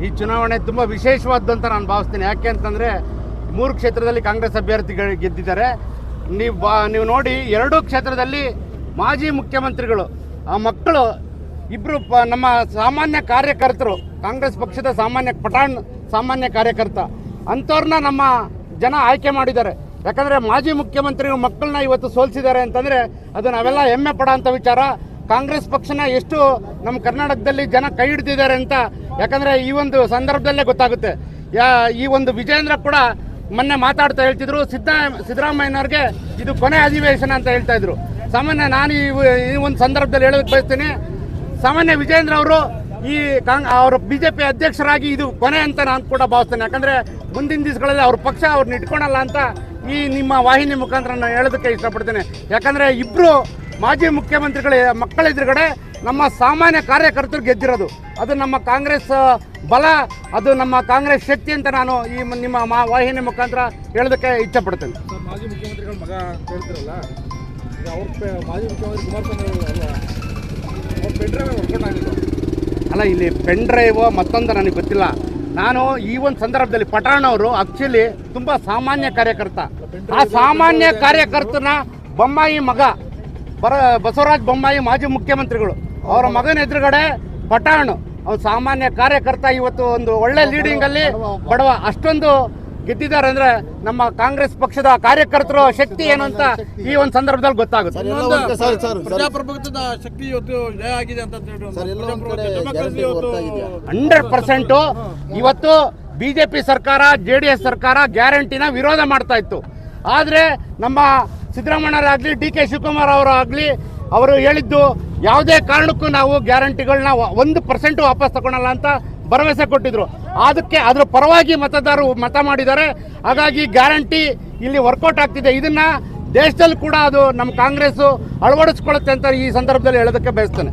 ಈ ಚುನಾವಣೆ ತುಂಬ ವಿಶೇಷವಾದ್ದು ಅಂತ ನಾನು ಭಾವಿಸ್ತೀನಿ. ಯಾಕೆ ಅಂತಂದರೆ 3 ಕ್ಷೇತ್ರದಲ್ಲಿ ಕಾಂಗ್ರೆಸ್ ಅಭ್ಯರ್ಥಿಗಳು ಗೆದ್ದಿದ್ದಾರೆ. ನೀವು ನೋಡಿ, 2 ಕ್ಷೇತ್ರದಲ್ಲಿ ಮಾಜಿ ಮುಖ್ಯಮಂತ್ರಿಗಳು ಆ ಮಕ್ಕಳು ಇಬ್ಬರು ನಮ್ಮ ಸಾಮಾನ್ಯ ಕಾರ್ಯಕರ್ತರು, ಕಾಂಗ್ರೆಸ್ ಪಕ್ಷದ ಸಾಮಾನ್ಯ ಕಾರ್ಯಕರ್ತ ಅಂಥವ್ರನ್ನ ನಮ್ಮ ಜನ ಆಯ್ಕೆ ಮಾಡಿದ್ದಾರೆ. ಯಾಕಂದರೆ ಮಾಜಿ ಮುಖ್ಯಮಂತ್ರಿಗಳು ಮಕ್ಕಳನ್ನ ಇವತ್ತು ಸೋಲಿಸಿದ್ದಾರೆ ಅಂತಂದರೆ ಅದು ನಾವೆಲ್ಲ ಹೆಮ್ಮೆ ಪಡೋಂಥ ವಿಚಾರ. ಕಾಂಗ್ರೆಸ್ ಪಕ್ಷನ ಎಷ್ಟು ನಮ್ಮ ಕರ್ನಾಟಕದಲ್ಲಿ ಜನ ಕೈ ಹಿಡ್ತಿದ್ದಾರೆ ಅಂತ ಯಾಕಂದರೆ ಈ ಒಂದು ಸಂದರ್ಭದಲ್ಲೇ ಗೊತ್ತಾಗುತ್ತೆ. ಈ ಒಂದು ವಿಜೇಂದ್ರ ಕೂಡ ಮೊನ್ನೆ ಮಾತಾಡ್ತಾ ಹೇಳ್ತಿದ್ರು, ಸಿದ್ದರಾಮಯ್ಯನವ್ರಿಗೆ ಇದು ಕೊನೆ ಅಧಿವೇಶನ ಅಂತ ಹೇಳ್ತಾ ಇದ್ರು. ಸಾಮಾನ್ಯ ನಾನು ಈ ಒಂದು ಸಂದರ್ಭದಲ್ಲಿ ಹೇಳೋದಕ್ಕೆ ಬಯಸ್ತೀನಿ, ಸಾಮಾನ್ಯ ವಿಜೇಂದ್ರ ಅವರು ಅವರು BJP ಅಧ್ಯಕ್ಷರಾಗಿ ಇದು ಕೊನೆ ಅಂತ ನಾನು ಕೂಡ ಭಾವಿಸ್ತೇನೆ. ಯಾಕಂದರೆ ಮುಂದಿನ ದಿವಸಗಳಲ್ಲಿ ಅವ್ರ ಪಕ್ಷ ಅವ್ರನ್ನ ಇಟ್ಕೊಳಲ್ಲ ಅಂತ ಈ ನಿಮ್ಮ ವಾಹಿನಿ ಮುಖಾಂತರ ನಾನು ಹೇಳೋದಕ್ಕೆ ಇಷ್ಟಪಡ್ತೇನೆ. ಯಾಕಂದರೆ ಇಬ್ಬರು ಮಾಜಿ ಮುಖ್ಯಮಂತ್ರಿಗಳ ಮಕ್ಕಳ ಎದುರುಗಡೆ ನಮ್ಮ ಸಾಮಾನ್ಯ ಕಾರ್ಯಕರ್ತರು ಗೆದ್ದಿರೋದು, ಅದು ನಮ್ಮ ಕಾಂಗ್ರೆಸ್ ಬಲ, ಅದು ನಮ್ಮ ಕಾಂಗ್ರೆಸ್ ಶಕ್ತಿ ಅಂತ ನಾನು ಈ ನಿಮ್ಮ ವಾಹಿನಿ ಮುಖಾಂತರ ಹೇಳೋದಕ್ಕೆ ಇಷ್ಟಪಡ್ತೇನೆ. ಮಾಜಿ ಮುಖ್ಯಮಂತ್ರಿಗಳ ಮಗ ಹೇಳ್ತಿರಲ್ಲ, ಈಗ ಅವ್ರ ಮಾಜಿ ಮುಖ್ಯಮಂತ್ರಿ ಕುಮಾರಸ್ವಾಮಿ ಅವ್ರ ಪೆಂಡ್ರೈವ್ ವರ್ಕೌಟ್ ಆಗಿಲ್ಲ ಅಲ್ಲ, ಇಲ್ಲಿ ಪೆನ್ ಡ್ರೈವ್ ಮತ್ತೊಂದು ನನಗೆ ಗೊತ್ತಿಲ್ಲ. ನಾನು ಈ ಒಂದು ಸಂದರ್ಭದಲ್ಲಿ ಪಠಾಣ್ ಅವರು ಆಕ್ಚುಲಿ ತುಂಬ ಸಾಮಾನ್ಯ ಕಾರ್ಯಕರ್ತ. ಆ ಸಾಮಾನ್ಯ ಕಾರ್ಯಕರ್ತನ ಬೊಮ್ಮಾಯಿ ಮಗ ಬಸವರಾಜ ಬೊಮ್ಮಾಯಿ ಮಾಜಿ ಮುಖ್ಯಮಂತ್ರಿಗಳು, ಅವರ ಮಗನ ಎದುರುಗಡೆ ಪಠಾಣ್ ಅವ್ನು ಸಾಮಾನ್ಯ ಕಾರ್ಯಕರ್ತ ಇವತ್ತು ಒಂದು ಒಳ್ಳೆ ಲೀಡಿಂಗಲ್ಲಿ ಬಡವ ಅಷ್ಟೊಂದು ಗೆದ್ದಿದ್ದಾರೆ ಅಂದ್ರೆ ನಮ್ಮ ಕಾಂಗ್ರೆಸ್ ಪಕ್ಷದ ಕಾರ್ಯಕರ್ತರ ಶಕ್ತಿ ಏನು ಅಂತ ಈ ಒಂದು ಸಂದರ್ಭದಲ್ಲಿ ಗೊತ್ತಾಗುತ್ತೆ. ಪ್ರಜಾಪ್ರಭುತ್ವದ ಶಕ್ತಿ ಇವತ್ತು ಜಯ ಆಗಿದೆ ಅಂತ 100% ಇವತ್ತು BJP ಸರ್ಕಾರ, JDS ಸರ್ಕಾರ ಗ್ಯಾರಂಟಿನ ವಿರೋಧ ಮಾಡ್ತಾ ಇತ್ತು. ಆದರೆ ನಮ್ಮ ಸಿದ್ದರಾಮಯ್ಯರಾಗಲಿ DK ಶಿವಕುಮಾರ್ ಅವರಾಗಲಿ ಅವರು ಹೇಳಿದ್ದು ಯಾವುದೇ ಕಾರಣಕ್ಕೂ ನಾವು ಗ್ಯಾರಂಟಿಗಳನ್ನ 1% ವಾಪಸ್ ತಗೊಳ್ಳಲ್ಲ ಅಂತ ಭರವಸೆ ಕೊಟ್ಟಿದ್ರು. ಅದಕ್ಕೆ ಅದರ ಪರವಾಗಿ ಮತದಾರರು ಮತ ಮಾಡಿದ್ದಾರೆ. ಹಾಗಾಗಿ ಗ್ಯಾರಂಟಿ ಇಲ್ಲಿ ವರ್ಕೌಟ್ ಆಗ್ತಿದೆ. ಇದನ್ನ ದೇಶದಲ್ಲಿ ಕೂಡ ಅದು ನಮ್ಮ ಕಾಂಗ್ರೆಸ್ ಅಳವಡಿಸ್ಕೊಳ್ಳುತ್ತೆ ಅಂತ ಈ ಸಂದರ್ಭದಲ್ಲಿ ಹೇಳೋದಕ್ಕೆ ಬಯಸ್ತೇನೆ.